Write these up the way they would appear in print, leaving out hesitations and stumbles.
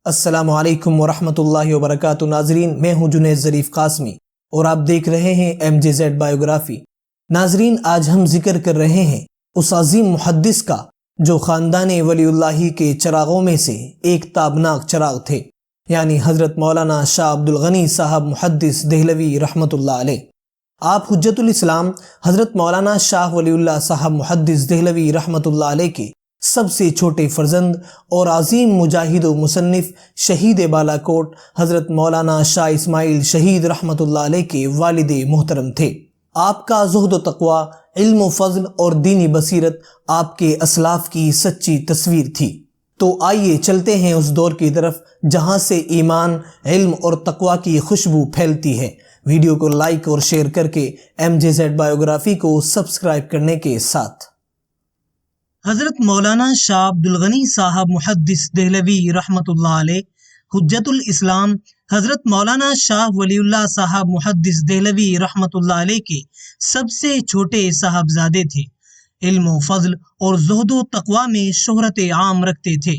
السلام علیکم ورحمۃ اللہ وبرکاتہ۔ ناظرین، میں ہوں جنید ظریف قاسمی اور آپ دیکھ رہے ہیں MJZ بایوگرافی۔ ناظرین، آج ہم ذکر کر رہے ہیں اس عظیم محدث کا جو خاندان ولی اللہ کے چراغوں میں سے ایک تابناک چراغ تھے، یعنی حضرت مولانا شاہ عبد الغنی صاحب محدث دہلوی رحمۃ اللہ علیہ۔ آپ حجت الاسلام حضرت مولانا شاہ ولی اللہ صاحب محدث دہلوی رحمۃ اللہ علیہ کے سب سے چھوٹے فرزند اور عظیم مجاہد و مصنف شہید بالا کوٹ حضرت مولانا شاہ اسماعیل شہید رحمۃ اللہ علیہ کے والد محترم تھے۔ آپ کا زہد و تقوی، علم و فضل اور دینی بصیرت آپ کے اسلاف کی سچی تصویر تھی۔ تو آئیے چلتے ہیں اس دور کی طرف جہاں سے ایمان، علم اور تقوی کی خوشبو پھیلتی ہے۔ ویڈیو کو لائک اور شیئر کر کے MJZ بایوگرافی کو سبسکرائب کرنے کے ساتھ حضرت مولانا شاہ عبد الغنی صاحب محدث دہلوی رحمۃ اللہ علیہ حجت الاسلام حضرت مولانا شاہ ولی اللہ صاحب محدث دہلوی رحمۃ اللہ علیہ کے سب سے چھوٹے صاحبزادے تھے۔ علم و فضل اور زہد و تقوی میں شہرت عام رکھتے تھے۔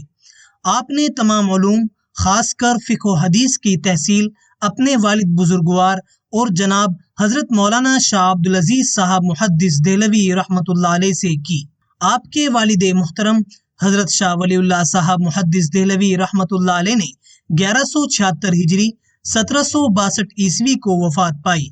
آپ نے تمام علوم، خاص کر فقہ و حدیث کی تحصیل اپنے والد بزرگوار اور جناب حضرت مولانا شاہ عبد العزیز صاحب محدث دہلوی رحمۃ اللہ علیہ سے کی۔ آپ کے والد محترم حضرت شاہ ولی اللہ صاحب محدث دہلوی رحمۃ اللہ علیہ نے 1176 ہجری 1762 عیسوی کو وفات پائی۔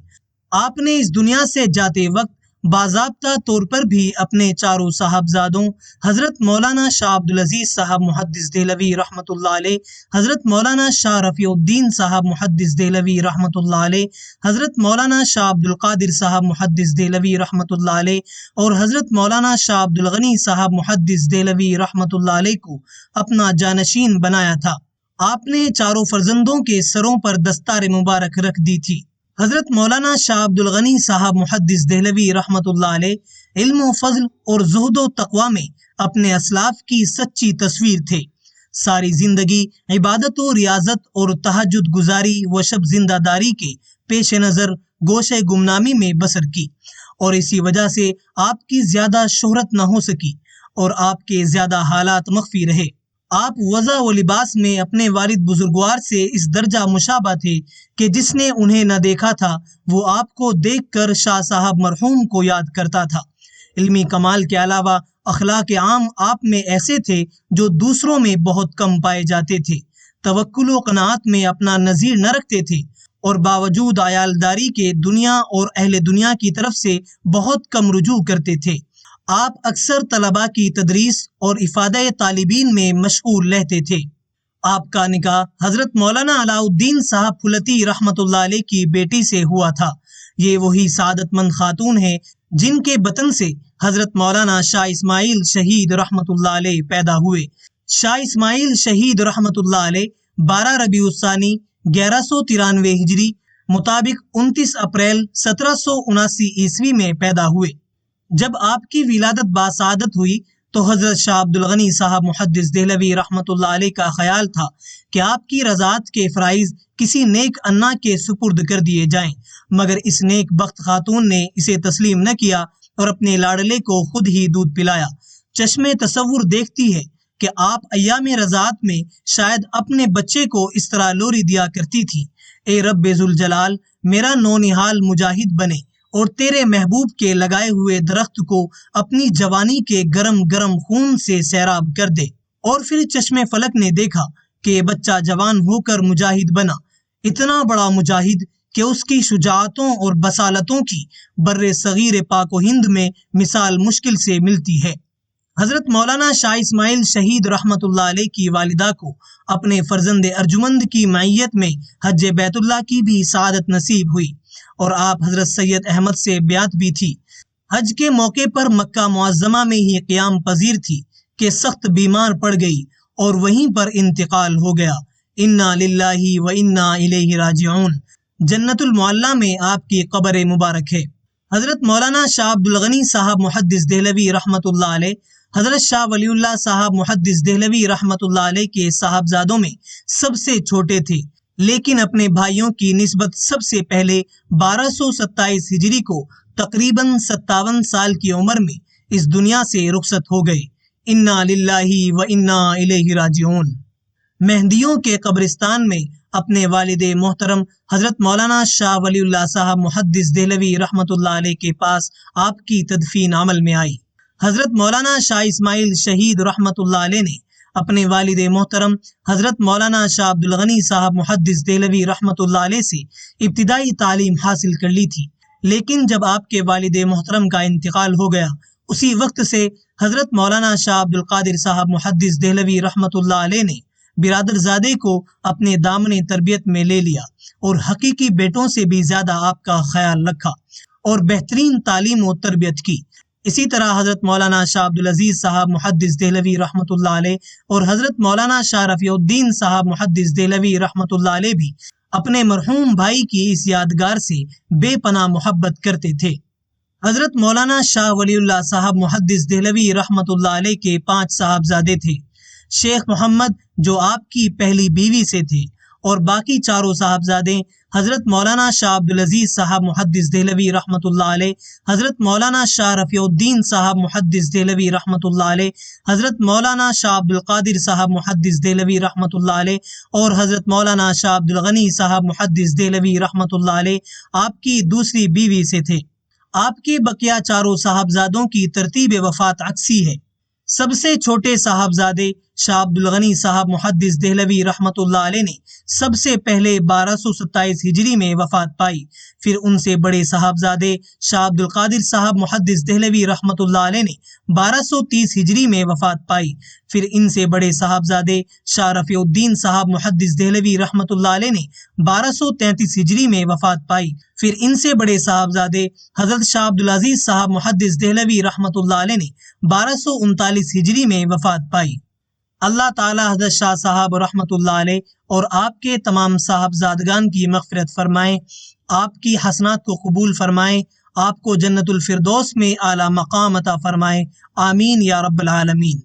آپ نے اس دنیا سے جاتے وقت باضابطہ طور پر بھی اپنے چاروں صاحبزادوں حضرت مولانا شاہ عبد العزیز صاحب محدث دہلوی رحمۃ اللہ علیہ، حضرت مولانا شاہ رفیع الدین صاحب محدث دہلوی رحمۃ اللہ علیہ، حضرت مولانا شاہ عبد القادر صاحب محدث دہلوی رحمۃ اللہ علیہ اور حضرت مولانا شاہ عبد الغنی صاحب محدث دہلوی رحمۃ اللہ علیہ کو اپنا جانشین بنایا تھا۔ آپ نے چاروں فرزندوں کے سروں پر دستار مبارک رکھ دی تھی۔ حضرت مولانا شاہ عبد الغنی صاحب محدث دہلوی رحمۃ اللہ علیہ علم و فضل اور زہد و تقوی میں اپنے اسلاف کی سچی تصویر تھے۔ ساری زندگی عبادت و ریاضت اور تہجد گزاری و شب زندہ داری کے پیش نظر گوشے گمنامی میں بسر کی، اور اسی وجہ سے آپ کی زیادہ شہرت نہ ہو سکی اور آپ کے زیادہ حالات مخفی رہے۔ آپ وضع و لباس میں اپنے والد بزرگوار سے اس درجہ مشابہ تھے کہ جس نے انہیں نہ دیکھا تھا وہ آپ کو دیکھ کر شاہ صاحب مرحوم کو یاد کرتا تھا۔ علمی کمال کے علاوہ اخلاق عام آپ میں ایسے تھے جو دوسروں میں بہت کم پائے جاتے تھے۔ توکل و قناعت میں اپنا نظیر نہ رکھتے تھے اور باوجود عیالداری کے دنیا اور اہل دنیا کی طرف سے بہت کم رجوع کرتے تھے۔ آپ اکثر طلباء کی تدریس اور افادہ طالبین میں مشغول رہتے تھے۔ آپ کا نکاح حضرت مولانا علاء الدین صاحب پھلتی رحمۃ اللہ علیہ کی بیٹی سے ہوا تھا۔ یہ وہی سعادت مند خاتون ہیں جن کے بطن سے حضرت مولانا شاہ اسماعیل شہید رحمۃ اللہ علیہ پیدا ہوئے۔ شاہ اسماعیل شہید رحمۃ اللہ علیہ 12 ربیع الثانی 1193 ہجری مطابق 29 اپریل 1779 عیسوی میں پیدا ہوئے۔ جب آپ کی ولادت باسعادت ہوئی تو حضرت شاہ عبد الغنی صاحب محدث دہلوی رحمۃ اللہ علیہ کا خیال تھا کہ آپ کی رضاعت کے فرائض کسی نیک انا کے سپرد کر دیے جائیں، مگر اس نیک بخت خاتون نے اسے تسلیم نہ کیا اور اپنے لاڈلے کو خود ہی دودھ پلایا۔ چشم تصور دیکھتی ہے کہ آپ ایام رضاعت میں شاید اپنے بچے کو اس طرح لوری دیا کرتی تھی: اے رب ذوالجلال، میرا نونہال مجاہد بنے اور تیرے محبوب کے لگائے ہوئے درخت کو اپنی جوانی کے گرم گرم خون سے سیراب کر دے۔ اور پھر چشم فلک نے دیکھا کہ بچہ جوان ہو کر مجاہد بنا، اتنا بڑا مجاہد کہ اس کی شجاعتوں اور بصالتوں کی بر صغیر پاک و ہند میں مثال مشکل سے ملتی ہے۔ حضرت مولانا شاہ اسماعیل شہید رحمۃ اللہ علیہ کی والدہ کو اپنے فرزند ارجمند کی معیت میں حج بیت اللہ کی بھی سعادت نصیب ہوئی، اور آپ حضرت سید احمد سے بیعت بھی تھی۔ حج کے موقع پر مکہ معظمہ میں ہی قیام پذیر تھی کہ سخت بیمار پڑ گئی اور وہیں پر انتقال ہو گیا۔ انا للہ و انا الیہ راجعون۔ جنت المعلی میں آپ کی قبر مبارک ہے۔ حضرت مولانا شاہ عبد الغنی صاحب محدث دہلوی رحمۃ اللہ علیہ حضرت شاہ ولی اللہ صاحب محدث دہلوی رحمۃ اللہ علیہ کے صاحبزادوں میں سب سے چھوٹے تھے، لیکن اپنے بھائیوں کی نسبت سب سے پہلے 1227 ہجری کو تقریباً 57 سال کی عمر میں اس دنیا سے رخصت ہو گئے۔ انا للہ و انا الیہ راجعون۔ مہدیوں کے قبرستان میں اپنے والد محترم حضرت مولانا شاہ ولی اللہ صاحب محدث دہلوی رحمۃ اللہ علیہ کے پاس آپ کی تدفین عمل میں آئی۔ حضرت مولانا شاہ اسماعیل شہید رحمۃ اللہ علیہ نے اپنے والد محترم حضرت مولانا شاہ عبد الغنی صاحب محدث دہلوی رحمۃ اللہ علیہ سے ابتدائی تعلیم حاصل کر لی تھی، لیکن جب آپ کے والد محترم کا انتقال ہو گیا، اسی وقت سے حضرت مولانا شاہ عبد القادر صاحب محدث دہلوی رحمۃ اللہ علیہ نے برادر زادے کو اپنے دامن تربیت میں لے لیا اور حقیقی بیٹوں سے بھی زیادہ آپ کا خیال رکھا اور بہترین تعلیم و تربیت کی۔ اسی طرح حضرت مولانا شاہ عبد العزیز صاحب محدث دہلوی رحمۃ اللہ علیہ اور حضرت مولانا شاہ رفیع الدین صاحب محدث دہلوی رحمۃ اللہ علیہ بھی اپنے مرحوم بھائی کی اس یادگار سے بے پناہ محبت کرتے تھے۔ حضرت مولانا شاہ ولی اللہ صاحب محدث دہلوی رحمۃ اللہ علیہ کے 5 صاحبزادے تھے۔ شیخ محمد جو آپ کی پہلی بیوی سے تھے، اور باقی 4 صاحبزادے حضرت مولانا شاہ عبد العزیز صاحب محدث دہلوی رحمۃ اللہ علیہ، حضرت مولانا شاہ رفیع الدین صاحب محدث دہلوی رحمۃ اللہ علیہ، حضرت مولانا شاہ عبد القادر صاحب محدث دہلوی رحمۃ اللہ علیہ اور حضرت مولانا شاہ عبد الغنی صاحب محدث دہلوی رحمۃ اللہ علیہ آپ کی دوسری بیوی سے تھے۔ آپ کے بقیہ 4 صاحبزادوں کی ترتیب وفات عکسی ہے۔ سب سے چھوٹے صاحبزادے شاہ عبد الغنی صاحب محدث دہلوی رحمۃ اللہ علیہ نے سب سے پہلے 1227 ہجری میں وفات پائی، پھر ان سے بڑے صاحبزادے شاہ عبد القادر صاحب محدث دہلوی رحمۃ اللہ علیہ نے 1230 ہجری میں وفات پائی، پھر ان سے بڑے صاحبزادے شاہ رفیع الدین صاحب محدث دہلوی رحمۃ اللہ علیہ نے 1233 ہجری میں وفات پائی، پھر ان سے بڑے صاحبزادے حضرت شاہ عبد العزیز صاحب محدث دہلوی رحمۃ اللہ علیہ نے 1239 ہجری میں وفات پائی۔ اللہ تعالی حضرت شاہ صاحب رحمۃ اللہ علیہ اور آپ کے تمام صاحبزادگان کی مغفرت فرمائیں، آپ کی حسنات کو قبول فرمائیں، آپ کو جنت الفردوس میں اعلیٰ مقام عطا فرمائیں، آمین یا رب العالمین۔